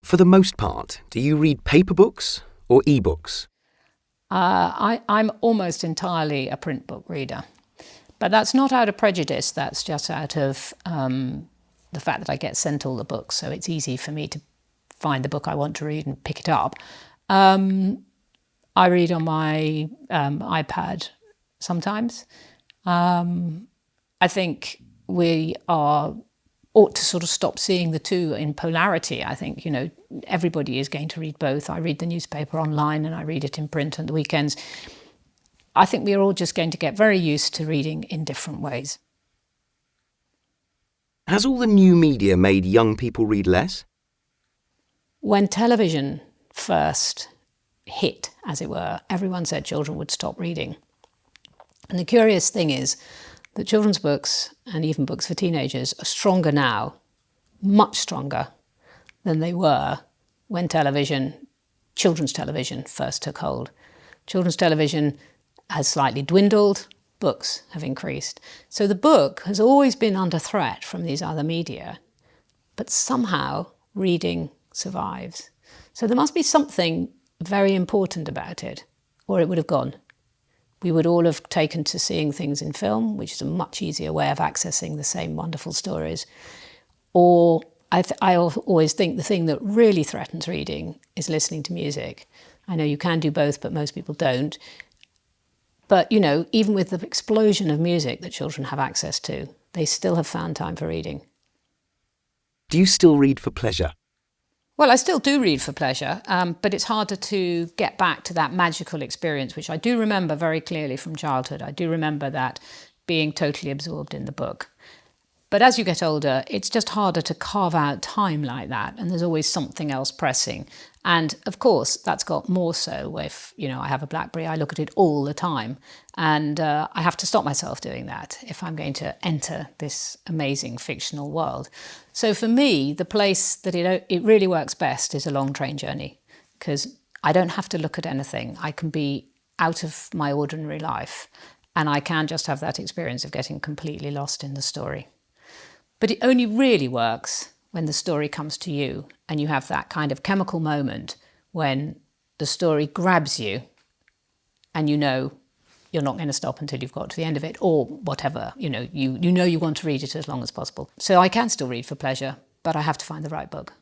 For the most part, do you read paper books or e-books? I'm almost entirely a print book reader. But that's not out of prejudice, that's just out of the fact that I get sent all the books, so it's easy for me to find the book I want to read and pick it up. I read on my iPad sometimes. I think we ought to sort of stop seeing the two in polarity. I think, everybody is going to read both. I read the newspaper online and I read it in print on the weekends. I think we are all just going to get very used to reading in different ways. Has all the new media made young people read less? When television first hit, as it were, everyone said children would stop reading. And the curious thing is that children's books, and even books for teenagers, are stronger now, much stronger than they were when children's television first took hold. Children's television has slightly dwindled, books have increased. So the book has always been under threat from these other media, but somehow reading survives. So there must be something very important about it, or it would have gone. We would all have taken to seeing things in film, which is a much easier way of accessing the same wonderful stories. Or I always think the thing that really threatens reading is listening to music. I know you can do both, but most people don't. But, even with the explosion of music that children have access to, they still have found time for reading. Do you still read for pleasure? Well, I still do read for pleasure, but it's harder to get back to that magical experience, which I do remember very clearly from childhood. I do remember that being totally absorbed in the book. But as you get older, it's just harder to carve out time like that, and there's always something else pressing. And of course, that's got more so if, I have a BlackBerry, I look at it all the time, and I have to stop myself doing that if I'm going to enter this amazing fictional world. So for me, the place that it really works best is a long train journey, because I don't have to look at anything. I can be out of my ordinary life, and I can just have that experience of getting completely lost in the story. But it only really works when the story comes to you and you have that kind of chemical moment when the story grabs you and you're not going to stop until you've got to the end of it, or whatever, you want to read it as long as possible. So I can still read for pleasure, but I have to find the right book.